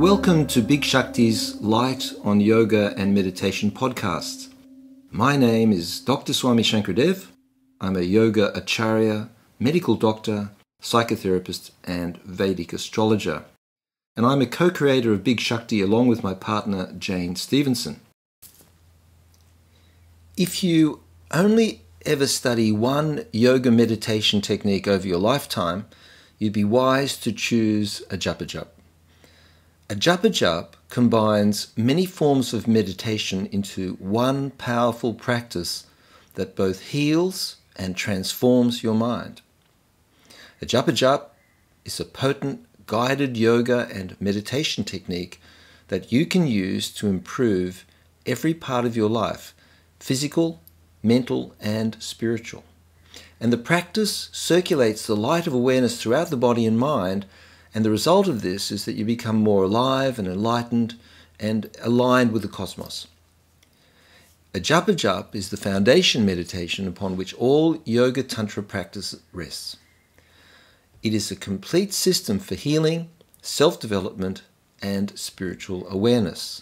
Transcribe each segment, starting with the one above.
Welcome to Big Shakti's Light on Yoga and Meditation podcast. My name is Dr. Swami Shankardev. I'm a yoga acharya, medical doctor, psychotherapist, and Vedic astrologer. And I'm a co-creator of Big Shakti along with my partner Jane Stevenson. If you only ever study one yoga meditation technique over your lifetime, you'd be wise to choose Ajapa Japa. Ajapa Japa combines many forms of meditation into one powerful practice that both heals and transforms your mind. Ajapa Japa is a potent guided yoga and meditation technique that you can use to improve every part of your life, physical, mental, and spiritual. And the practice circulates the light of awareness throughout the body and mind, and the result of this is that you become more alive and enlightened and aligned with the cosmos. Ajapa Japa is the foundation meditation upon which all Yoga-Tantra practice rests. It is a complete system for healing, self-development, and spiritual awareness.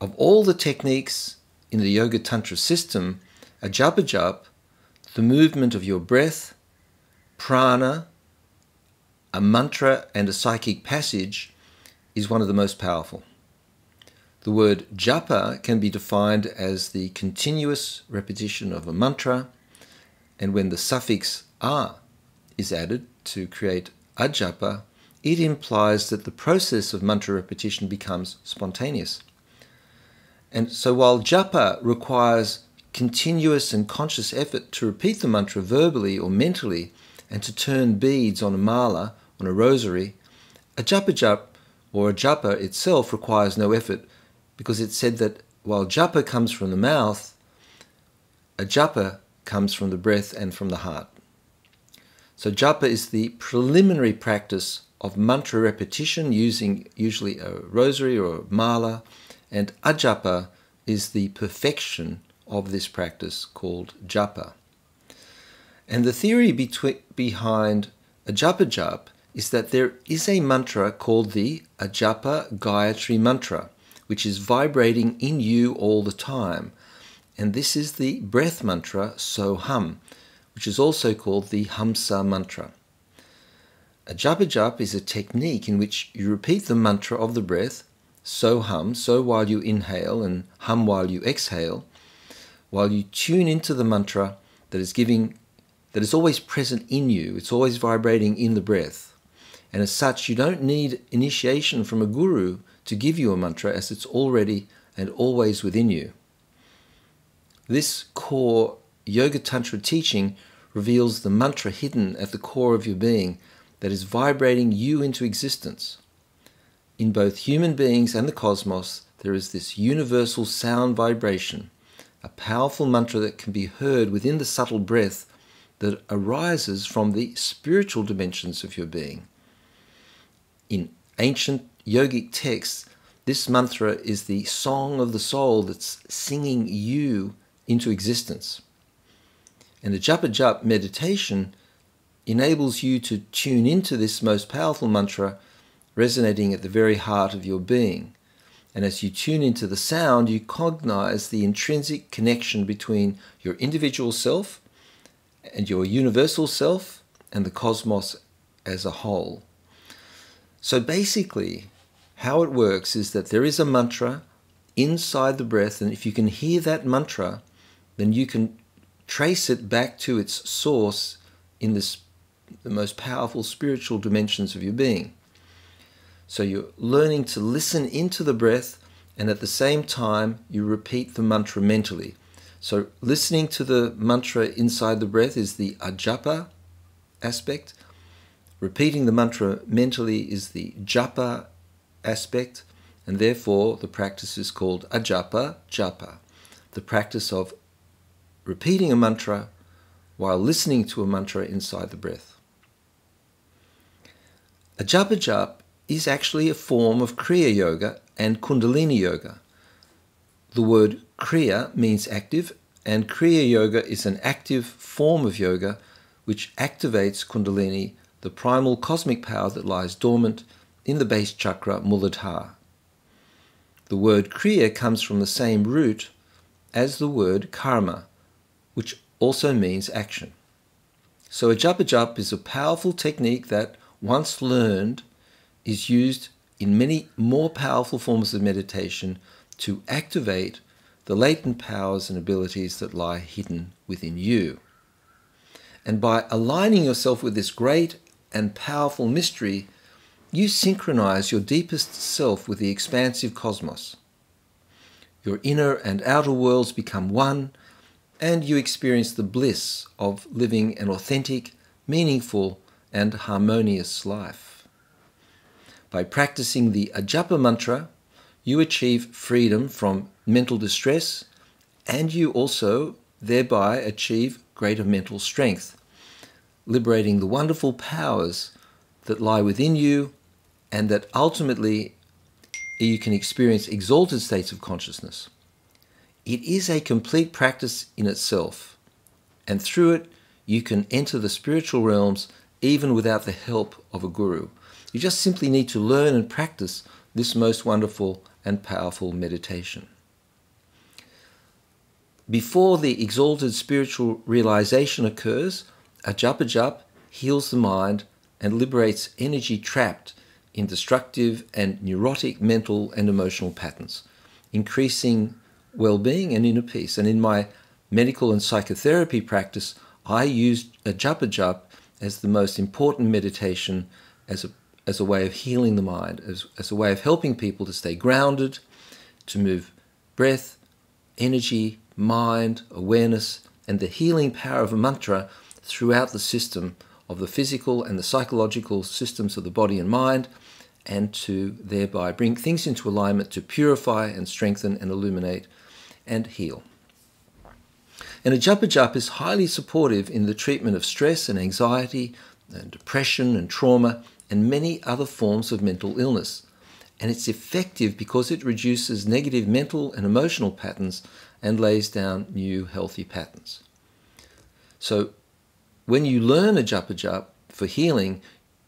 Of all the techniques in the Yoga-Tantra system, Ajapa Japa, the movement of your breath, prāna, a mantra and a psychic passage, is one of the most powerful. The word japa can be defined as the continuous repetition of a mantra, and when the suffix a is added to create ajapa, it implies that the process of mantra repetition becomes spontaneous. And so while japa requires continuous and conscious effort to repeat the mantra verbally or mentally and to turn beads on a mala, on a rosary, Ajapa Japa or Ajapa itself requires no effort, because it's said that while japa comes from the mouth, Ajapa comes from the breath and from the heart. So japa is the preliminary practice of mantra repetition using usually a rosary or a mala, and Ajapa is the perfection of this practice called japa. And the theory behind Ajapa Japa is that there is a mantra called the Ajapa Gayatri mantra, which is vibrating in you all the time. And this is the breath mantra So-Hum, which is also called the Hamsa mantra. Ajapa Japa is a technique in which you repeat the mantra of the breath, So-Hum, so while you inhale and hum while you exhale, while you tune into the mantra that is always present in you. It's always vibrating in the breath. And as such, you don't need initiation from a guru to give you a mantra, as it's already and always within you. This core Yoga-Tantra teaching reveals the mantra hidden at the core of your being that is vibrating you into existence. In both human beings and the cosmos, there is this universal sound vibration, a powerful mantra that can be heard within the subtle breath that arises from the spiritual dimensions of your being. In ancient yogic texts, this mantra is the song of the soul that's singing you into existence. And the Ajapa Japa meditation enables you to tune into this most powerful mantra resonating at the very heart of your being. And as you tune into the sound, you cognize the intrinsic connection between your individual self and your universal self and the cosmos as a whole. So basically, how it works is that there is a mantra inside the breath, and if you can hear that mantra, then you can trace it back to its source in the most powerful spiritual dimensions of your being. So you're learning to listen into the breath, and at the same time, you repeat the mantra mentally. So listening to the mantra inside the breath is the ajapa aspect. Repeating the mantra mentally is the japa aspect, and therefore the practice is called Ajapa Japa, the practice of repeating a mantra while listening to a mantra inside the breath. Ajapa Japa is actually a form of Kriya Yoga and Kundalini Yoga. The word Kriya means active, and Kriya Yoga is an active form of yoga which activates Kundalini, the primal cosmic power that lies dormant in the base chakra Muladhara. The word kriya comes from the same root as the word karma, which also means action. So Ajapa Japa is a powerful technique that, once learned, is used in many more powerful forms of meditation to activate the latent powers and abilities that lie hidden within you. And by aligning yourself with this great and powerful mystery, you synchronize your deepest self with the expansive cosmos. Your inner and outer worlds become one, and you experience the bliss of living an authentic, meaningful, and harmonious life. By practicing the Ajapa mantra, you achieve freedom from mental distress, and you also thereby achieve greater mental strength, liberating the wonderful powers that lie within you, and that ultimately you can experience exalted states of consciousness. It is a complete practice in itself, and through it you can enter the spiritual realms even without the help of a guru. You just simply need to learn and practice this most wonderful and powerful meditation. Before the exalted spiritual realization occurs, Ajapa Japa heals the mind and liberates energy trapped in destructive and neurotic mental and emotional patterns, increasing well-being and inner peace. And in my medical and psychotherapy practice, I use Ajapa Japa as the most important meditation as a way of healing the mind, as a way of helping people to stay grounded, to move breath, energy, mind, awareness, and the healing power of a mantra throughout the system of the physical and the psychological systems of the body and mind, and to thereby bring things into alignment to purify and strengthen and illuminate and heal. And Ajapa Japa is highly supportive in the treatment of stress and anxiety and depression and trauma and many other forms of mental illness. And it's effective because it reduces negative mental and emotional patterns and lays down new healthy patterns. So when you learn Ajapa Japa for healing,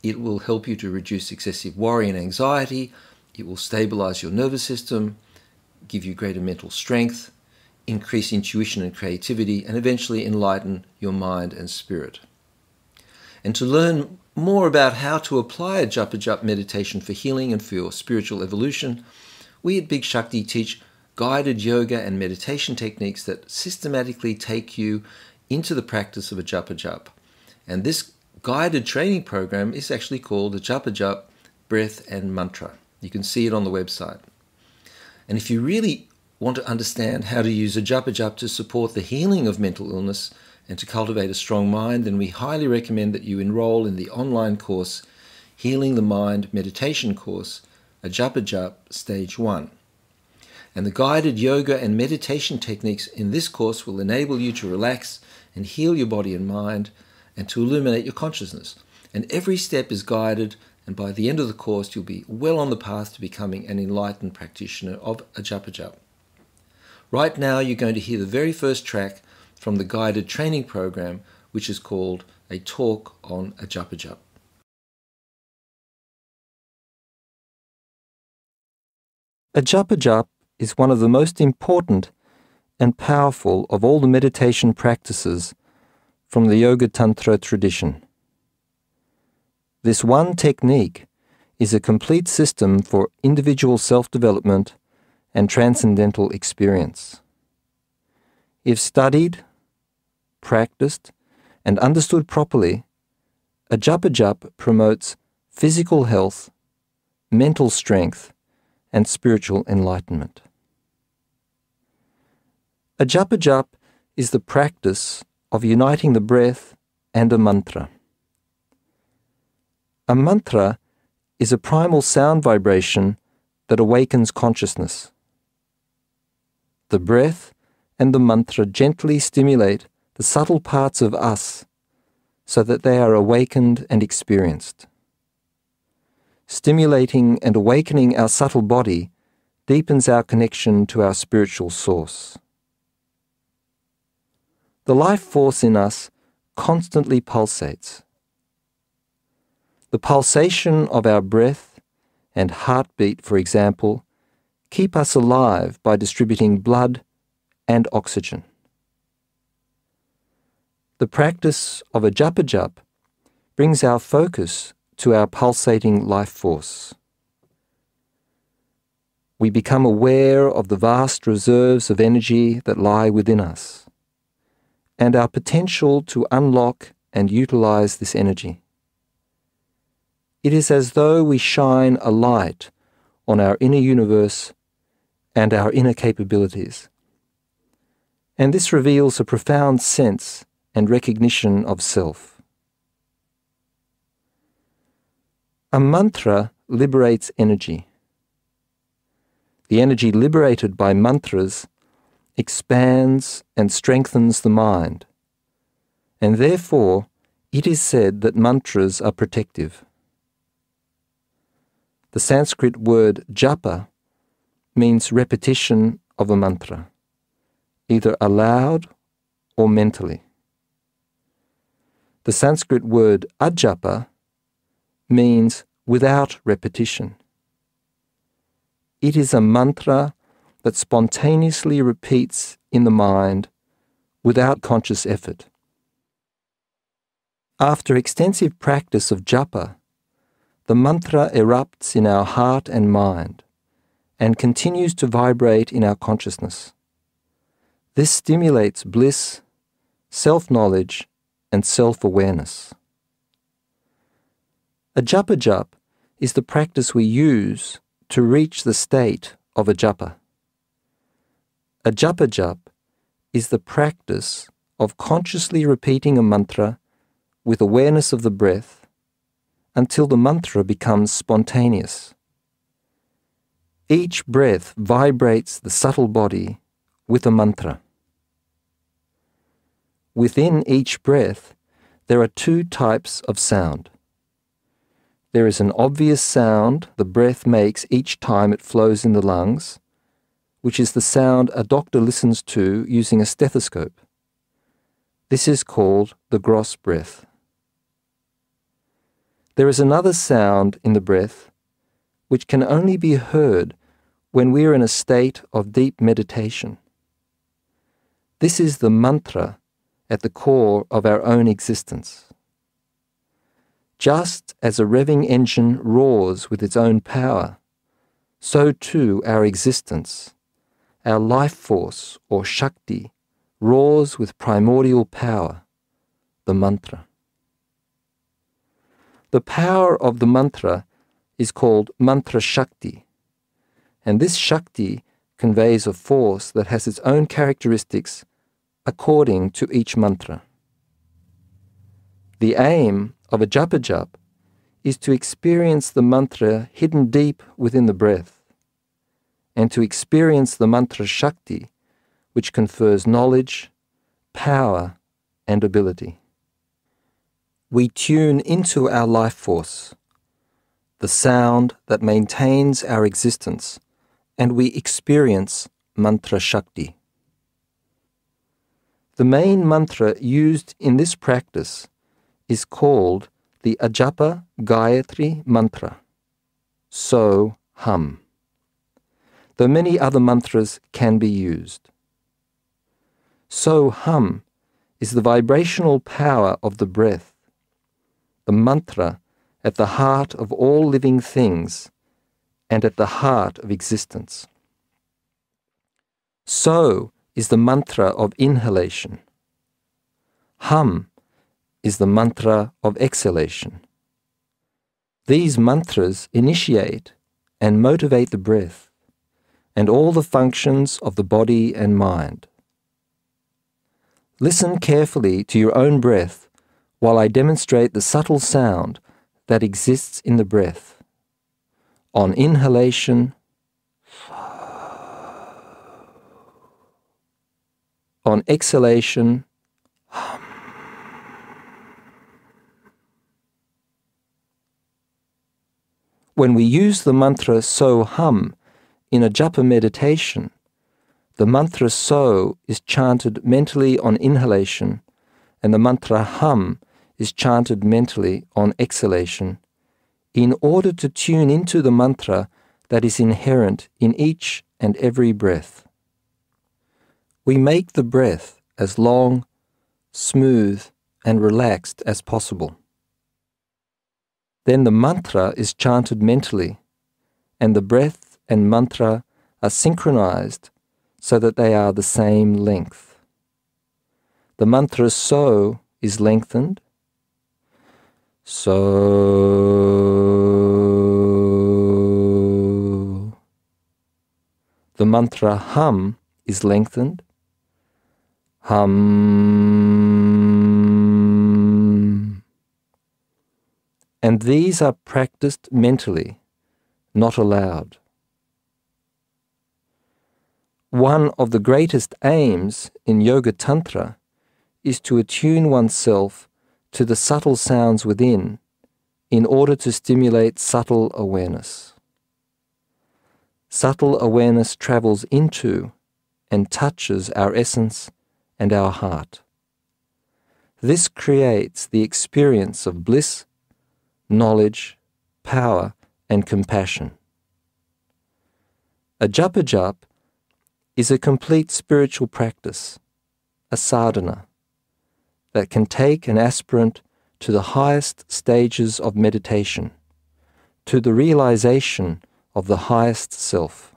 it will help you to reduce excessive worry and anxiety. It will stabilize your nervous system, give you greater mental strength, increase intuition and creativity, and eventually enlighten your mind and spirit. And to learn more about how to apply Ajapa Japa meditation for healing and for your spiritual evolution, we at Big Shakti teach guided yoga and meditation techniques that systematically take you into the practice of Ajapa Japa. And this guided training program is actually called Ajapa Japa Breath and Mantra. You can see it on the website. And if you really want to understand how to use Ajapa Japa to support the healing of mental illness and to cultivate a strong mind, then we highly recommend that you enroll in the online course, Healing the Mind Meditation course, Ajapa Japa Stage 1. And the guided yoga and meditation techniques in this course will enable you to relax and heal your body and mind and to illuminate your consciousness. And every step is guided, and by the end of the course you'll be well on the path to becoming an enlightened practitioner of Ajapa Japa. Right now you're going to hear the very first track from the guided training program, which is called A Talk on Ajapa Japa. Ajapa Japa is one of the most important and powerful of all the meditation practices from the Yoga-Tantra tradition. This one technique is a complete system for individual self-development and transcendental experience. If studied, practiced, and understood properly, Ajapa Japa promotes physical health, mental strength, and spiritual enlightenment. Ajapa Japa is the practice of uniting the breath and a mantra. A mantra is a primal sound vibration that awakens consciousness. The breath and the mantra gently stimulate the subtle parts of us so that they are awakened and experienced. Stimulating and awakening our subtle body deepens our connection to our spiritual source. The life force in us constantly pulsates. The pulsation of our breath and heartbeat, for example, keep us alive by distributing blood and oxygen. The practice of Ajapa Japa brings our focus to our pulsating life force. We become aware of the vast reserves of energy that lie within us, and our potential to unlock and utilize this energy. It is as though we shine a light on our inner universe and our inner capabilities. And this reveals a profound sense and recognition of self. A mantra liberates energy. The energy liberated by mantras expands and strengthens the mind, and therefore it is said that mantras are protective. The Sanskrit word japa means repetition of a mantra, either aloud or mentally. The Sanskrit word ajapa means without repetition. It is a mantra that spontaneously repeats in the mind without conscious effort. After extensive practice of japa, the mantra erupts in our heart and mind and continues to vibrate in our consciousness. This stimulates bliss, self-knowledge, and self-awareness. Ajapa Japa is the practice we use to reach the state of Ajapa. Ajapa Japa is the practice of consciously repeating a mantra with awareness of the breath until the mantra becomes spontaneous. Each breath vibrates the subtle body with a mantra. Within each breath, there are two types of sound. There is an obvious sound the breath makes each time it flows in the lungs, which is the sound a doctor listens to using a stethoscope. This is called the gross breath. There is another sound in the breath which can only be heard when we are in a state of deep meditation. This is the mantra at the core of our own existence. Just as a revving engine roars with its own power, so too our existence, our life force or Shakti, roars with primordial power, the mantra. The power of the mantra is called mantra Shakti, and this Shakti conveys a force that has its own characteristics according to each mantra. The aim of Ajapa Japa is to experience the mantra hidden deep within the breath, and to experience the mantra Shakti, which confers knowledge, power, and ability. We tune into our life force, the sound that maintains our existence, and we experience mantra Shakti. The main mantra used in this practice is called the Ajapa Gayatri mantra, so hum, though many other mantras can be used. So hum is the vibrational power of the breath, the mantra at the heart of all living things and at the heart of existence. So is the mantra of inhalation. Hum is the mantra of exhalation. These mantras initiate and motivate the breath and all the functions of the body and mind. Listen carefully to your own breath while I demonstrate the subtle sound that exists in the breath. On inhalation, on exhalation, hum. When we use the mantra so hum in a japa meditation, the mantra so is chanted mentally on inhalation and the mantra hum is chanted mentally on exhalation in order to tune into the mantra that is inherent in each and every breath. We make the breath as long, smooth, and relaxed as possible. Then the mantra is chanted mentally, and the breath and mantra are synchronized so that they are the same length. The mantra So is lengthened. So. The mantra Hum is lengthened. Hum. And these are practiced mentally, not aloud. One of the greatest aims in Yoga-Tantra is to attune oneself to the subtle sounds within in order to stimulate subtle awareness. Subtle awareness travels into and touches our essence and our heart. This creates the experience of bliss, knowledge, power, and compassion. Ajapa Japa is a complete spiritual practice, a sadhana, that can take an aspirant to the highest stages of meditation, to the realization of the highest self.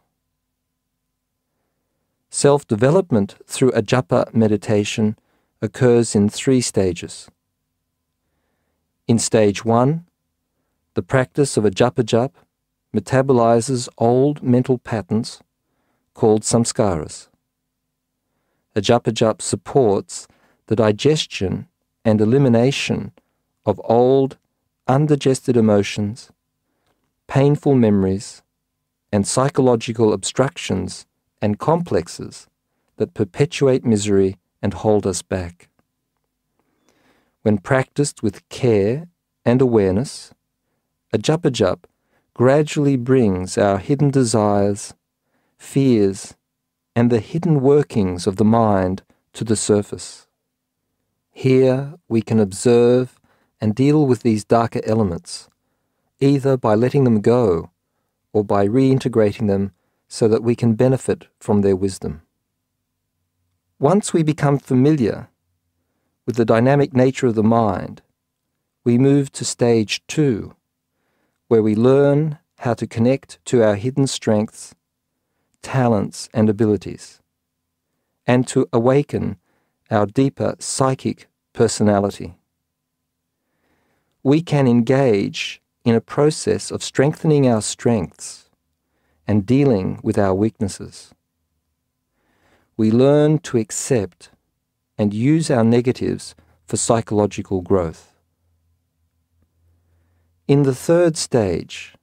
Self-development through Ajapa meditation occurs in 3 stages. In stage 1, the practice of Ajapa Japa metabolizes old mental patterns called samskaras. Ajapa Japa supports the digestion and elimination of old, undigested emotions, painful memories, and psychological obstructions and complexes that perpetuate misery and hold us back. When practiced with care and awareness, Ajapa Japa gradually brings our hidden desires, fears, and the hidden workings of the mind to the surface. Here we can observe and deal with these darker elements, either by letting them go or by reintegrating them so that we can benefit from their wisdom. Once we become familiar with the dynamic nature of the mind, we move to stage 2, where we learn how to connect to our hidden strengths, talents, and abilities, and to awaken our deeper psychic personality. We can engage in a process of strengthening our strengths and dealing with our weaknesses. We learn to accept and use our negatives for psychological growth. In the 3rd stage,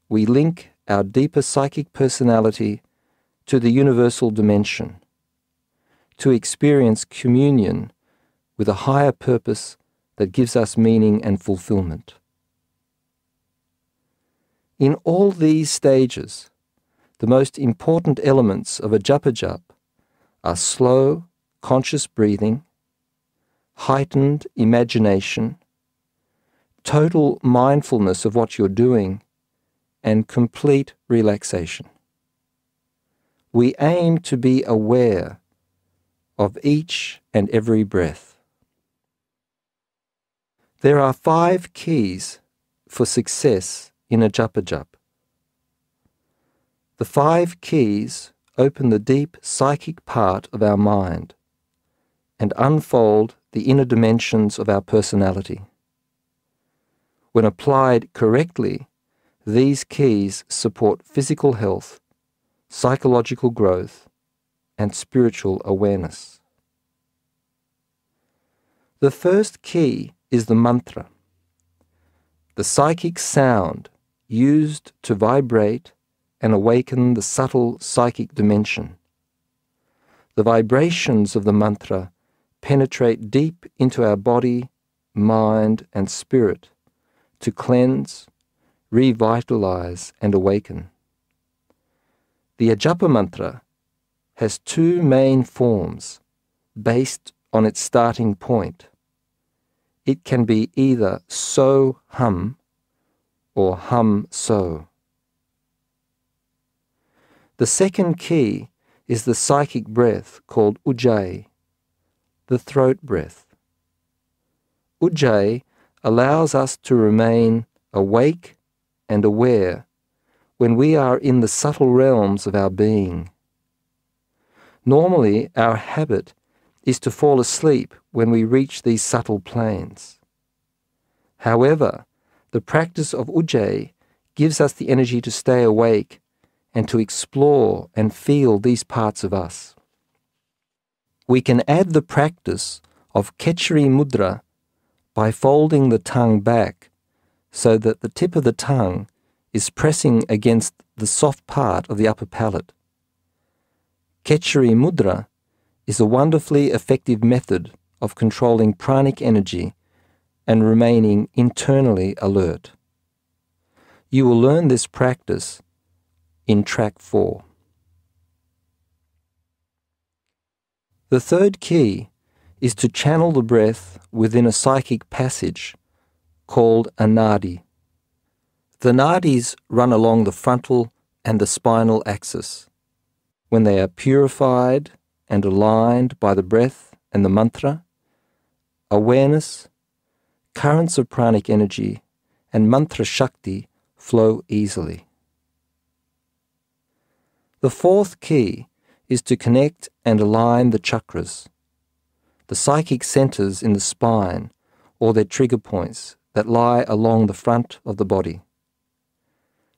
we link our deeper psychic personality to the universal dimension, to experience communion with a higher purpose that gives us meaning and fulfillment. In all these stages, the most important elements of Ajapa Japa are slow, conscious breathing, heightened imagination, total mindfulness of what you're doing, and complete relaxation. We aim to be aware of each and every breath. There are 5 keys for success in Ajapa Japa. The 5 keys open the deep psychic part of our mind and unfold the inner dimensions of our personality. When applied correctly, these keys support physical health, psychological growth, and spiritual awareness. The first key is the mantra, the psychic sound used to vibrate and awaken the subtle psychic dimension. The vibrations of the mantra penetrate deep into our body, mind, and spirit to cleanse, revitalize, and awaken. The Ajapa mantra has 2 main forms based on its starting point. It can be either So Hum or hum so. The second key is the psychic breath called ujjayi, the throat breath. Ujjayi allows us to remain awake and aware when we are in the subtle realms of our being. Normally, our habit is to fall asleep when we reach these subtle planes. However, the practice of ujjayi gives us the energy to stay awake and to explore and feel these parts of us. We can add the practice of Khechari mudra by folding the tongue back so that the tip of the tongue is pressing against the soft part of the upper palate. Khechari mudra is a wonderfully effective method of controlling pranic energy and remaining internally alert. You will learn this practice in track 4. The third key is to channel the breath within a psychic passage called a nadi. The nadis run along the frontal and the spinal axis. When they are purified and aligned by the breath and the mantra, awareness, currents of pranic energy, and mantra shakti flow easily. The fourth key is to connect and align the chakras, the psychic centers in the spine or their trigger points that lie along the front of the body.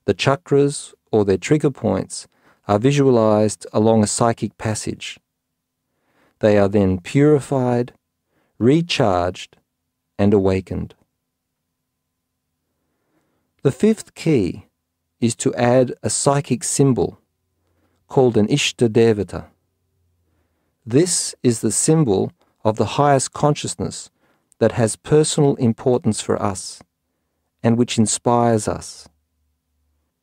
The chakras or their trigger points are visualized along a psychic passage. They are then purified, recharged, and awakened. The fifth key is to add a psychic symbol called an Ishta Devata. This is the symbol of the highest consciousness that has personal importance for us and which inspires us.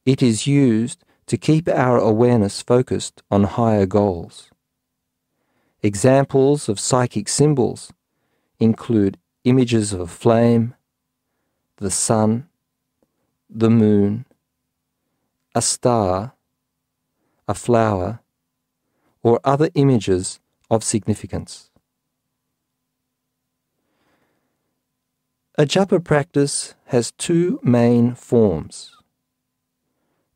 It is used to keep our awareness focused on higher goals. Examples of psychic symbols include images of a flame, the sun, the moon, a star, a flower, or other images of significance. A japa practice has two main forms.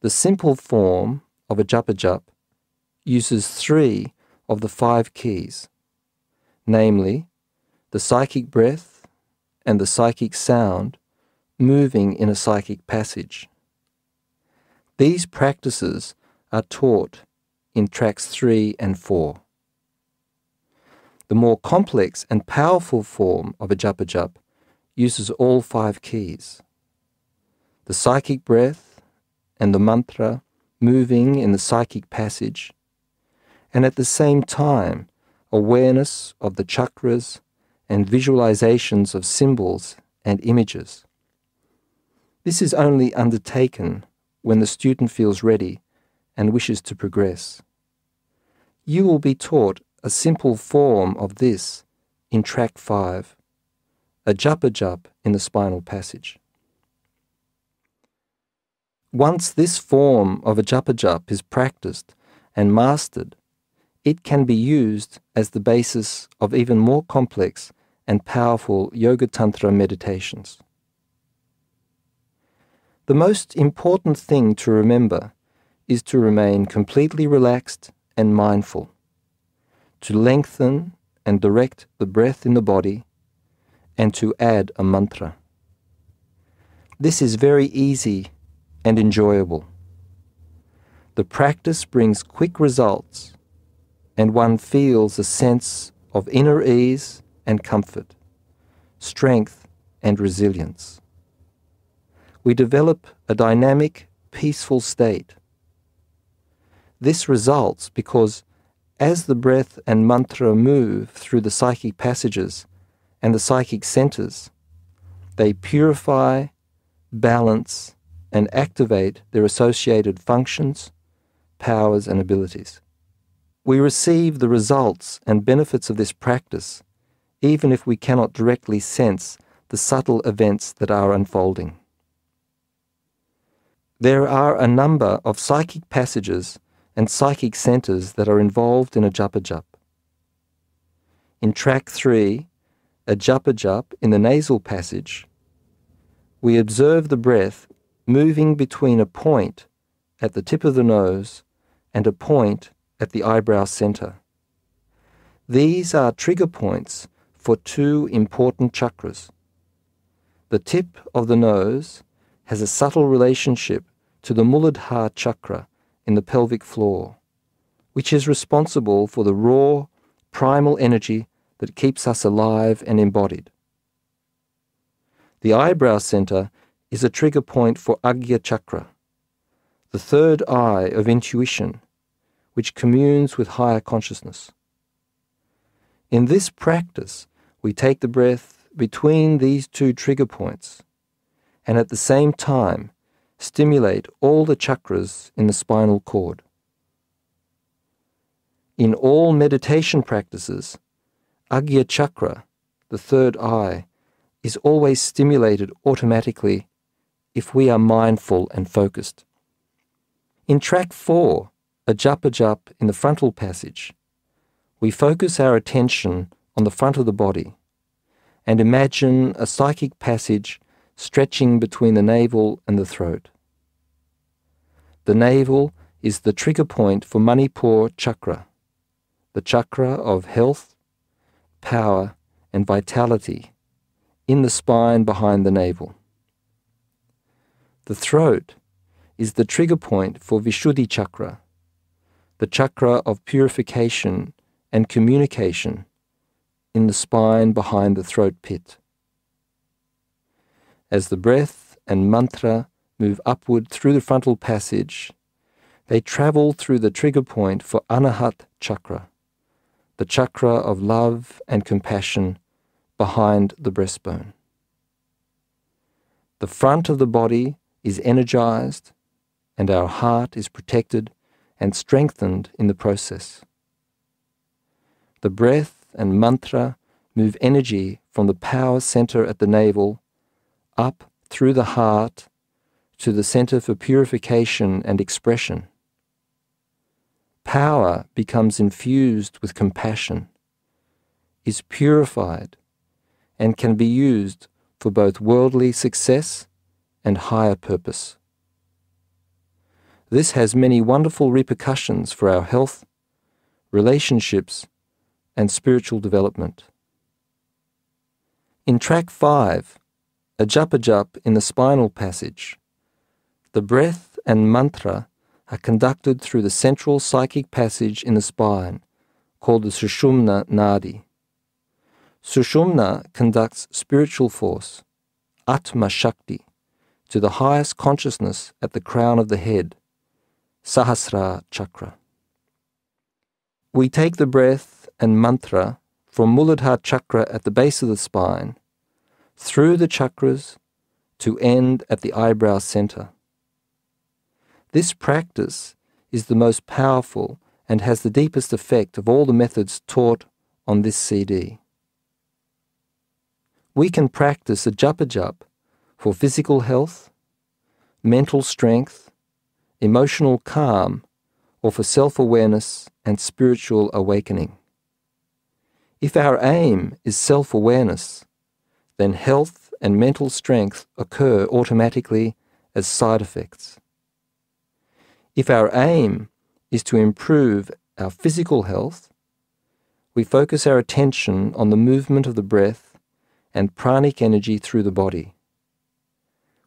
The simple form of a Ajapa Japa uses 3 of the 5 keys, namely the psychic breath and the psychic sound moving in a psychic passage. These practices are taught in tracks 3 and 4. The more complex and powerful form of a Ajapa Japa uses all 5 keys. The psychic breath and the mantra moving in the psychic passage, and at the same time awareness of the chakras and visualizations of symbols and images. This is only undertaken when the student feels ready and wishes to progress. You will be taught a simple form of this in track 5, a Ajapa Japa in the spinal passage. Once this form of a Ajapa Japa is practiced and mastered, it can be used as the basis of even more complex and powerful Yoga-Tantra meditations. The most important thing to remember is to remain completely relaxed and mindful, to lengthen and direct the breath in the body, and to add a mantra. This is very easy and enjoyable. The practice brings quick results, and one feels a sense of inner ease and comfort, strength and resilience. We develop a dynamic, peaceful state. This results because as the breath and mantra move through the psychic passages and the psychic centers, they purify, balance, and activate their associated functions, powers, and abilities. We receive the results and benefits of this practice even if we cannot directly sense the subtle events that are unfolding. There are a number of psychic passages and psychic centers that are involved in Ajapa Japa. In track 3, Ajapa Japa in the nasal passage, we observe the breath moving between a point at the tip of the nose and a point at the eyebrow center. These are trigger points for 2 important chakras. The tip of the nose has a subtle relationship to the Muladhara chakra in the pelvic floor, which is responsible for the raw, primal energy that keeps us alive and embodied. The eyebrow center is a trigger point for Agya chakra, the third eye of intuition, which communes with higher consciousness. In this practice, we take the breath between these 2 trigger points and at the same time stimulate all the chakras in the spinal cord. In all meditation practices, Agya chakra, the third eye, is always stimulated automatically if we are mindful and focused. In track 4, Ajapa Japa in the frontal passage, we focus our attention on the front of the body and imagine a psychic passage stretching between the navel and the throat. The navel is the trigger point for Manipur chakra, the chakra of health, power, and vitality in the spine behind the navel. The throat is the trigger point for Vishuddhi chakra, the chakra of purification and communication in the spine behind the throat pit. As the breath and mantra move upward through the frontal passage, they travel through the trigger point for Anahat chakra, the chakra of love and compassion behind the breastbone. The front of the body is energized and our heart is protected and strengthened in the process. The breath and mantra move energy from the power center at the navel up through the heart to the center for purification and expression. Power becomes infused with compassion, is purified, and can be used for both worldly success and higher purpose. This has many wonderful repercussions for our health, relationships, and spiritual development. In track 5, Ajapa Japa in the spinal passage, the breath and mantra are conducted through the central psychic passage in the spine, called the Sushumna Nadi. Sushumna conducts spiritual force, Atma Shakti, to the highest consciousness at the crown of the head, Sahasrara chakra. We take the breath and mantra from Muladhara chakra at the base of the spine, through the chakras, to end at the eyebrow center. This practice is the most powerful and has the deepest effect of all the methods taught on this CD. We can practice Ajapa Japa for physical health, mental strength, emotional calm, or for self-awareness and spiritual awakening. If our aim is self-awareness, then health and mental strength occur automatically as side effects. If our aim is to improve our physical health, we focus our attention on the movement of the breath and pranic energy through the body.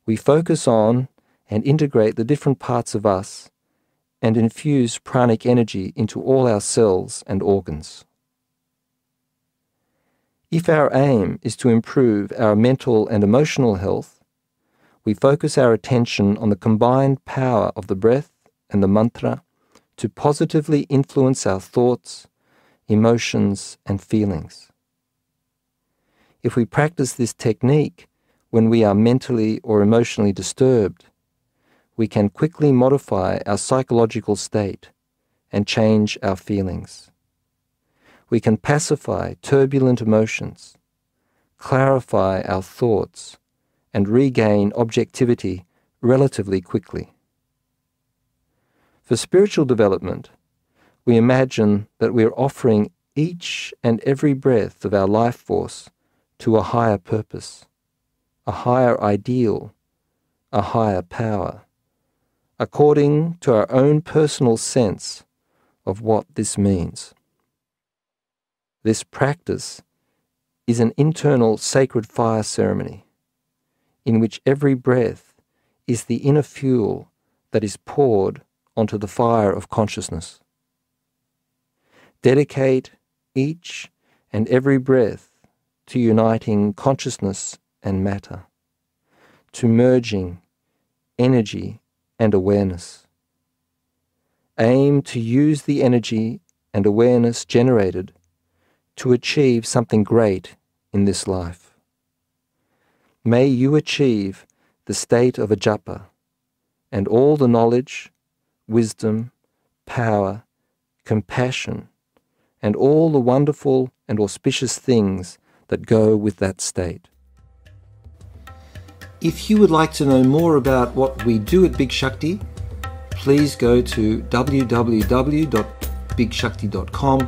We focus on and integrate the different parts of us and infuse pranic energy into all our cells and organs. If our aim is to improve our mental and emotional health, we focus our attention on the combined power of the breath and the mantra to positively influence our thoughts, emotions, and feelings. If we practice this technique when we are mentally or emotionally disturbed, we can quickly modify our psychological state and change our feelings. We can pacify turbulent emotions, clarify our thoughts, and regain objectivity relatively quickly. For spiritual development, we imagine that we are offering each and every breath of our life force to a higher purpose, a higher ideal, a higher power, according to our own personal sense of what this means. This practice is an internal sacred fire ceremony in which every breath is the inner fuel that is poured onto the fire of consciousness. Dedicate each and every breath to uniting consciousness and matter, to merging energy and awareness. Aim to use the energy and awareness generated to achieve something great in this life. May you achieve the state of Ajapa and all the knowledge, wisdom, power, compassion, and all the wonderful and auspicious things that go with that state. If you would like to know more about what we do at Big Shakti, please go to www.bigshakti.com,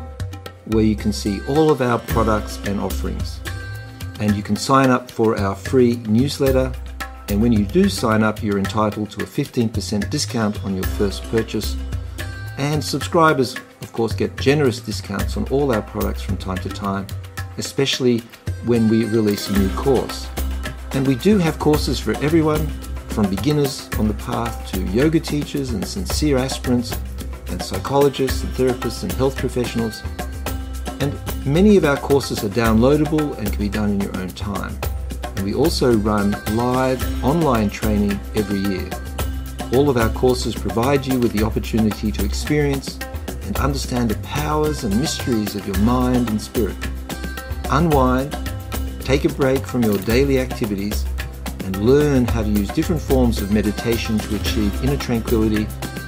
where you can see all of our products and offerings. And you can sign up for our free newsletter, and when you do sign up, you're entitled to a 15% discount on your first purchase. And subscribers, of course, get generous discounts on all our products from time to time, especially when we release a new course. And we do have courses for everyone, from beginners on the path to yoga teachers and sincere aspirants and psychologists and therapists and health professionals. And many of our courses are downloadable and can be done in your own time. And we also run live online training every year. All of our courses provide you with the opportunity to experience and understand the powers and mysteries of your mind and spirit. Unwind, take a break from your daily activities, and learn how to use different forms of meditation to achieve inner tranquility,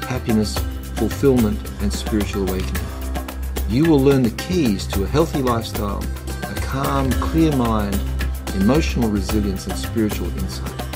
happiness, fulfillment, and spiritual awakening. You will learn the keys to a healthy lifestyle, a calm, clear mind, emotional resilience, and spiritual insight.